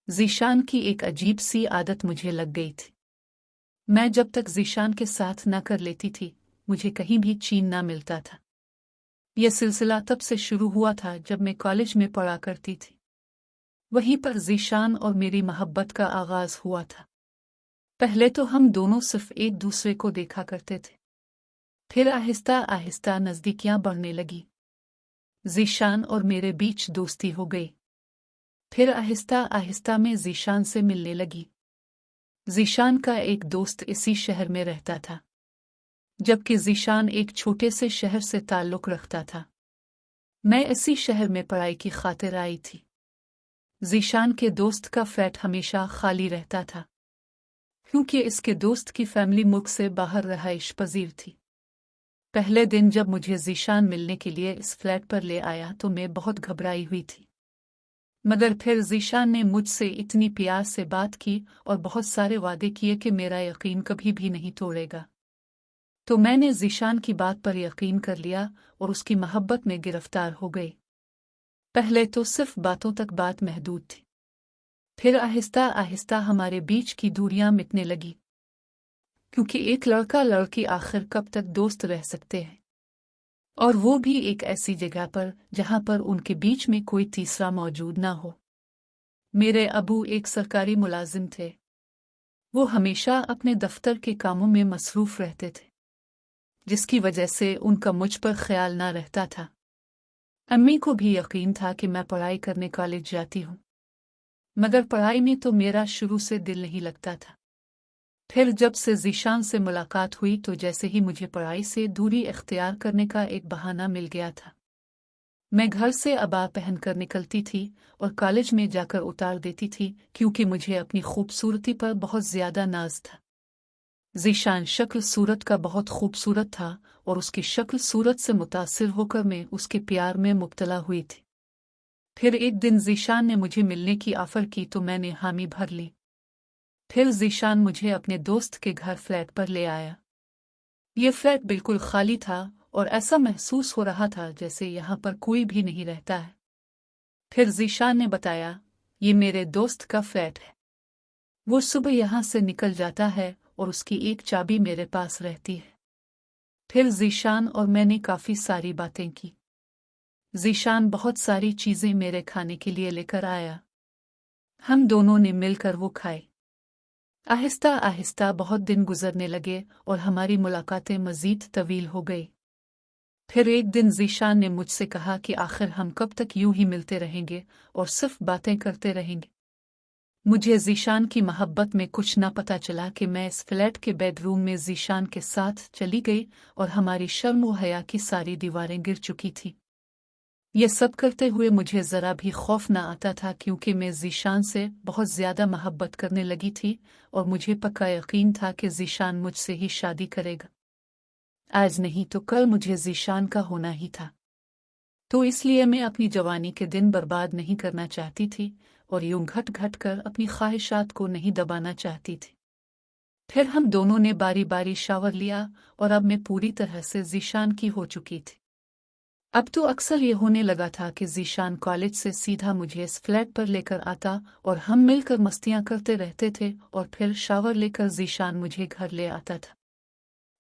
ज़ीशान की एक अजीब सी आदत मुझे लग गई थी। मैं जब तक ज़ीशान के साथ न कर लेती थी, मुझे कहीं भी चैन न मिलता था। यह सिलसिला तब से शुरू हुआ था जब मैं कॉलेज में पढ़ा करती थी। वहीं पर ज़ीशान और मेरी मोहब्बत का आगाज़ हुआ था। पहले तो हम दोनों सिर्फ एक दूसरे को देखा करते थे। फिर आहिस्ता आहिस्ता नज़दीकियां बढ़ने लगी। ज़ीशान और मेरे बीच दोस्ती हो गई। फिर आहिस्ता आहिस्ता मैं ज़ीशान से मिलने लगी। ज़ीशान का एक दोस्त इसी शहर में रहता था, जबकि ज़ीशान एक छोटे से शहर से ताल्लुक़ रखता था। मैं इसी शहर में पढ़ाई की खातिर आई थी। ज़ीशान के दोस्त का फ्लैट हमेशा खाली रहता था, क्योंकि इसके दोस्त की फैमिली मुल्क से बाहर रहाइश पजीर थी। पहले दिन जब मुझे ज़ीशान मिलने के लिए इस फ्लैट पर ले आया तो मैं बहुत घबराई हुई थी। मगर फिर ज़ीशान ने मुझसे इतनी प्यार से बात की और बहुत सारे वादे किए कि मेरा यकीन कभी भी नहीं तोड़ेगा। तो मैंने ज़ीशान की बात पर यकीन कर लिया और उसकी मोहब्बत में गिरफ्तार हो गई। पहले तो सिर्फ बातों तक बात महदूद थी। फिर आहिस्ता आहिस्ता हमारे बीच की दूरियां मिटने लगी, क्योंकि एक लड़का लड़की आखिर कब तक दोस्त रह सकते हैं, और वो भी एक ऐसी जगह पर जहां पर उनके बीच में कोई तीसरा मौजूद ना हो। मेरे अबू एक सरकारी मुलाजिम थे। वो हमेशा अपने दफ्तर के कामों में मसरूफ रहते थे, जिसकी वजह से उनका मुझ पर ख्याल ना रहता था। अम्मी को भी यकीन था कि मैं पढ़ाई करने कॉलेज जाती हूँ, मगर पढ़ाई में तो मेरा शुरू से दिल नहीं लगता था। फिर जब से ज़ीशान से मुलाकात हुई तो जैसे ही मुझे पढ़ाई से दूरी इख्तियार करने का एक बहाना मिल गया था, मैं घर से अबा पहनकर निकलती थी और कॉलेज में जाकर उतार देती थी, क्योंकि मुझे अपनी खूबसूरती पर बहुत ज़्यादा नाज था। ज़ीशान शक्ल सूरत का बहुत खूबसूरत था और उसकी शक्ल सूरत से मुतासिर होकर मैं उसके प्यार में मुब्तला हुई थी। फिर एक दिन ज़ीशान ने मुझे मिलने की ऑफ़र की तो मैंने हामी भर ली। फिर ज़ीशान मुझे अपने दोस्त के घर फ्लैट पर ले आया। ये फ्लैट बिल्कुल खाली था और ऐसा महसूस हो रहा था जैसे यहाँ पर कोई भी नहीं रहता है। फिर ज़ीशान ने बताया, ये मेरे दोस्त का फ्लैट है। वो सुबह यहाँ से निकल जाता है और उसकी एक चाबी मेरे पास रहती है। फिर ज़ीशान और मैंने काफ़ी सारी बातें की। ज़ीशान बहुत सारी चीज़ें मेरे खाने के लिए लेकर आया। हम दोनों ने मिलकर वो खाए। आहिस्ता आहिस्ता बहुत दिन गुजरने लगे और हमारी मुलाकातें मज़ीद तवील हो गई। फिर एक दिन ज़ीशान ने मुझसे कहा कि आखिर हम कब तक यूं ही मिलते रहेंगे और सिर्फ बातें करते रहेंगे। मुझे ज़ीशान की मोहब्बत में कुछ न पता चला कि मैं इस फ्लैट के बेडरूम में ज़ीशान के साथ चली गई और हमारी शर्म व हया की सारी दीवारें गिर चुकी थी। ये सब करते हुए मुझे ज़रा भी खौफ न आता था, क्योंकि मैं ज़ीशान से बहुत ज़्यादा मोहब्बत करने लगी थी और मुझे पक्का यकीन था कि ज़ीशान मुझसे ही शादी करेगा। आज नहीं तो कल मुझे ज़ीशान का होना ही था। तो इसलिए मैं अपनी जवानी के दिन बर्बाद नहीं करना चाहती थी और यूं घट घट कर अपनी ख्वाहिशात को नहीं दबाना चाहती थी। फिर हम दोनों ने बारी बारी शावर लिया और अब मैं पूरी तरह से ज़ीशान की हो चुकी थी। अब तो अक्सर ये होने लगा था कि ज़ीशान कॉलेज से सीधा मुझे इस फ्लैट पर लेकर आता और हम मिलकर मस्तियां करते रहते थे, और फिर शावर लेकर ज़ीशान मुझे घर ले आता था।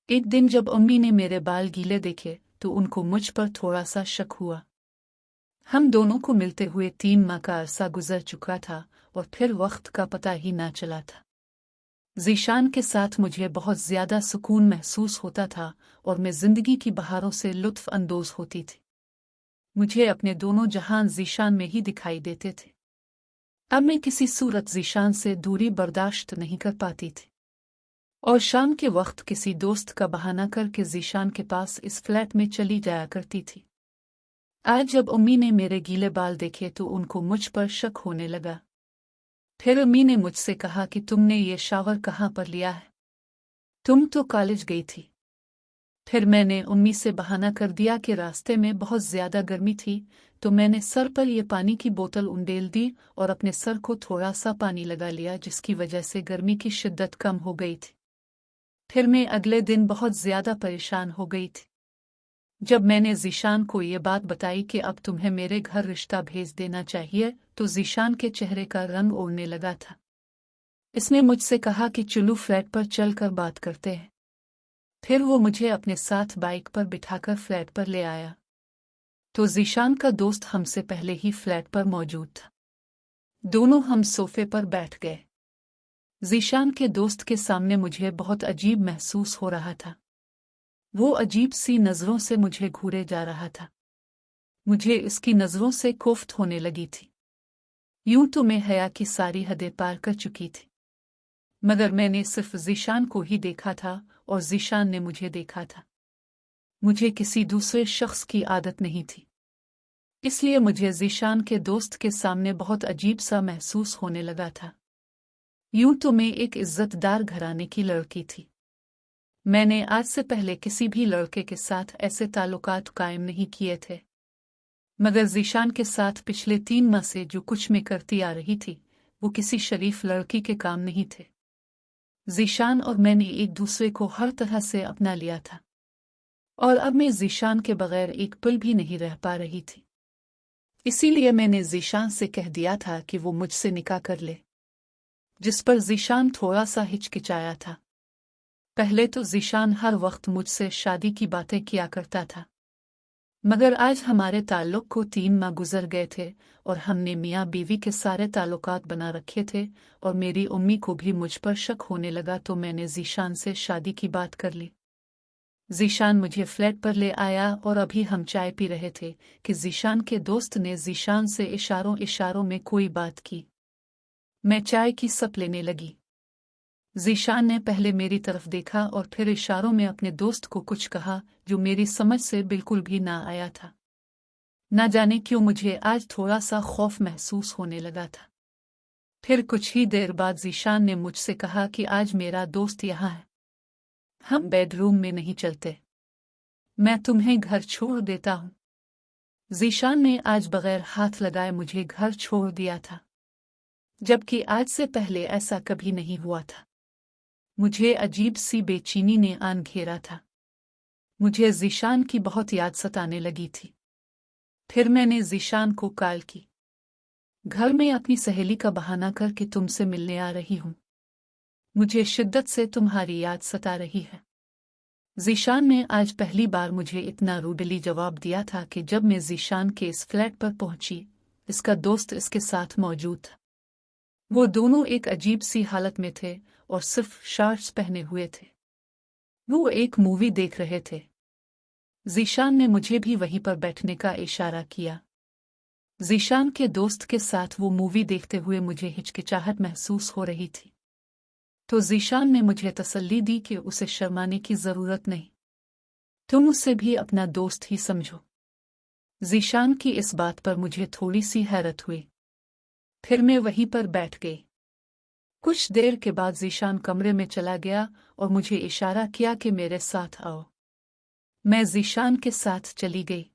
एक दिन जब अम्मी ने मेरे बाल गीले देखे तो उनको मुझ पर थोड़ा सा शक हुआ। हम दोनों को मिलते हुए 3 माह का अरसा गुजर चुका था और फिर वक्त का पता ही ना चला था। ज़ीशान के साथ मुझे बहुत ज़्यादा सुकून महसूस होता था और मैं ज़िंदगी की बहारों से लुत्फ़ अंदोज़ होती थी। मुझे अपने दोनों जहान ज़ीशान में ही दिखाई देते थे। अब मैं किसी सूरत ज़ीशान से दूरी बर्दाश्त नहीं कर पाती थी और शाम के वक्त किसी दोस्त का बहाना करके ज़ीशान के पास इस फ्लैट में चली जाया करती थी। आज जब अम्मी ने मेरे गीले बाल देखे तो उनको मुझ पर शक होने लगा। फिर अम्मी ने मुझसे कहा कि तुमने ये शावर कहाँ पर लिया है? तुम तो कॉलेज गई थी। फिर मैंने अम्मी से बहाना कर दिया कि रास्ते में बहुत ज़्यादा गर्मी थी, तो मैंने सर पर यह पानी की बोतल उंडेल दी और अपने सर को थोड़ा सा पानी लगा लिया, जिसकी वजह से गर्मी की शिद्दत कम हो गई थी। फिर मैं अगले दिन बहुत ज़्यादा परेशान हो गई थी। जब मैंने ज़ीशान को ये बात बताई कि अब तुम्हें मेरे घर रिश्ता भेज देना चाहिए, तो ज़ीशान के चेहरे का रंग उड़ने लगा था। इसने मुझसे कहा कि चलो फ्लैट पर चलकर बात करते हैं। फिर वो मुझे अपने साथ बाइक पर बिठाकर फ्लैट पर ले आया। तो ज़ीशान का दोस्त हमसे पहले ही फ्लैट पर मौजूद था। दोनों हम सोफे पर बैठ गए। ज़ीशान के दोस्त के सामने मुझे बहुत अजीब महसूस हो रहा था। वो अजीब सी नज़रों से मुझे घूरे जा रहा था। मुझे इसकी नज़रों से कोफ्त होने लगी थी। यूं तो मैं हया की सारी हदें पार कर चुकी थी, मगर मैंने सिर्फ ज़ीशान को ही देखा था और ज़ीशान ने मुझे देखा था। मुझे किसी दूसरे शख्स की आदत नहीं थी, इसलिए मुझे ज़ीशान के दोस्त के सामने बहुत अजीब सा महसूस होने लगा था। यूं तो मैं एक इज्जतदार घराने की लड़की थी। मैंने आज से पहले किसी भी लड़के के साथ ऐसे ताल्लुकात कायम नहीं किए थे, मगर ज़ीशान के साथ पिछले 3 माह से जो कुछ मैं करती आ रही थी, वो किसी शरीफ लड़की के काम नहीं थे। ज़ीशान और मैंने एक दूसरे को हर तरह से अपना लिया था, और अब मैं ज़ीशान के बगैर एक पल भी नहीं रह पा रही थी। इसीलिए मैंने ज़ीशान से कह दिया था कि वो मुझसे निकाह कर ले, जिस पर ज़ीशान थोड़ा सा हिचकिचाया था। पहले तो ज़ीशान हर वक्त मुझसे शादी की बातें किया करता था, मगर आज हमारे ताल्लुक़ को 3 माह गुजर गए थे और हमने मियाँ बीवी के सारे ताल्लुकात बना रखे थे, और मेरी उम्मी को भी मुझ पर शक होने लगा, तो मैंने ज़ीशान से शादी की बात कर ली। ज़ीशान मुझे फ्लैट पर ले आया और अभी हम चाय पी रहे थे कि ज़ीशान के दोस्त ने ज़ीशान से इशारों इशारों में कोई बात की। मैं चाय की सप लेने लगी। ज़ीशान ने पहले मेरी तरफ देखा और फिर इशारों में अपने दोस्त को कुछ कहा जो मेरी समझ से बिल्कुल भी ना आया था। न जाने क्यों मुझे आज थोड़ा सा खौफ महसूस होने लगा था। फिर कुछ ही देर बाद ज़ीशान ने मुझसे कहा कि आज मेरा दोस्त यहाँ है, हम बेडरूम में नहीं चलते, मैं तुम्हें घर छोड़ देता हूँ। ज़ीशान ने आज बगैर हाथ लगाए मुझे घर छोड़ दिया था, जबकि आज से पहले ऐसा कभी नहीं हुआ था। मुझे अजीब सी बेचैनी ने आन घेरा था। मुझे ज़ीशान की बहुत याद सताने लगी थी। फिर मैंने ज़ीशान को कॉल की। घर में अपनी सहेली का बहाना करके तुमसे मिलने आ रही हूँ। मुझे शिद्दत से तुम्हारी याद सता रही है। ज़ीशान ने आज पहली बार मुझे इतना रूडली जवाब दिया था कि जब मैं ज़ीशान के इस फ्लैट पर पहुंची, इसका दोस्त इसके साथ मौजूद था। वो दोनों एक अजीब सी हालत में थे और सिर्फ शॉर्ट्स पहने हुए थे। वो एक मूवी देख रहे थे। ज़ीशान ने मुझे भी वहीं पर बैठने का इशारा किया। ज़ीशान के दोस्त के साथ वो मूवी देखते हुए मुझे हिचकिचाहट महसूस हो रही थी, तो ज़ीशान ने मुझे तसल्ली दी कि उसे शर्माने की ज़रूरत नहीं, तुम उसे भी अपना दोस्त ही समझो। ज़ीशान की इस बात पर मुझे थोड़ी सी हैरत हुई। फिर मैं वहीं पर बैठ गई। कुछ देर के बाद ज़ीशान कमरे में चला गया और मुझे इशारा किया कि मेरे साथ आओ। मैं ज़ीशान के साथ चली गई।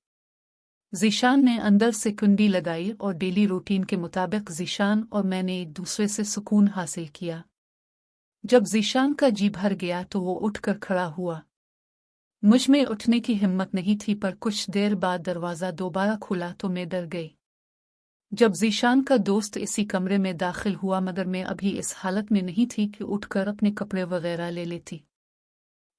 ज़ीशान ने अंदर से कुंडी लगाई और डेली रूटीन के मुताबिक ज़ीशान और मैंने एक दूसरे से सुकून हासिल किया। जब ज़ीशान का जी भर गया तो वो उठकर खड़ा हुआ। मुझ में उठने की हिम्मत नहीं थी, पर कुछ देर बाद दरवाज़ा दोबारा खुला तो मैं डर गई। जब ज़ीशान का दोस्त इसी कमरे में दाखिल हुआ, मगर मैं अभी इस हालत में नहीं थी कि उठकर अपने कपड़े वगैरह ले लेती।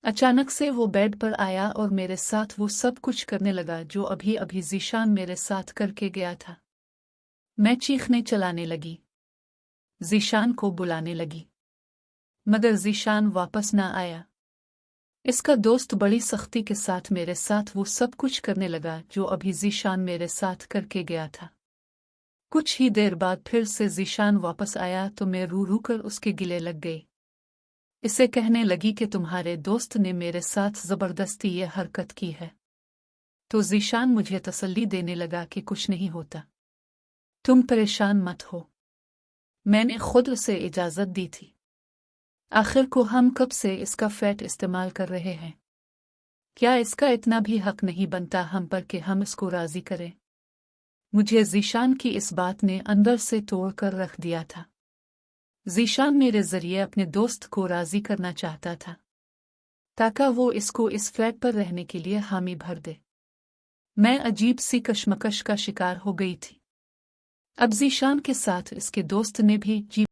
अचानक से वो बेड पर आया और मेरे साथ वो सब कुछ करने लगा जो अभी अभी ज़ीशान मेरे साथ करके गया था। मैं चीखने चलाने लगी, ज़ीशान को बुलाने लगी, मगर ज़ीशान वापस ना आया। इसका दोस्त बड़ी सख्ती के साथ मेरे साथ वो सब कुछ करने लगा जो अभी ज़ीशान मेरे साथ करके गया था। कुछ ही देर बाद फिर से ज़ीशान वापस आया तो मैं रू रू कर उसके गिले लग गई। इसे कहने लगी कि तुम्हारे दोस्त ने मेरे साथ ज़बरदस्ती ये हरकत की है। तो ज़ीशान मुझे तसल्ली देने लगा कि कुछ नहीं होता, तुम परेशान मत हो, मैंने खुद उसे इजाज़त दी थी। आखिर को हम कब से इसका फैट इस्तेमाल कर रहे हैं? क्या इसका इतना भी हक नहीं बनता हम पर कि हम इसको राज़ी करें? मुझे ज़ीशान की इस बात ने अंदर से तोड़ कर रख दिया था। ज़ीशान मेरे ज़रिए अपने दोस्त को राज़ी करना चाहता था, ताकि वो इसको इस फ्लैट पर रहने के लिए हामी भर दे। मैं अजीब सी कशमकश का शिकार हो गई थी। अब ज़ीशान के साथ इसके दोस्त ने भी जी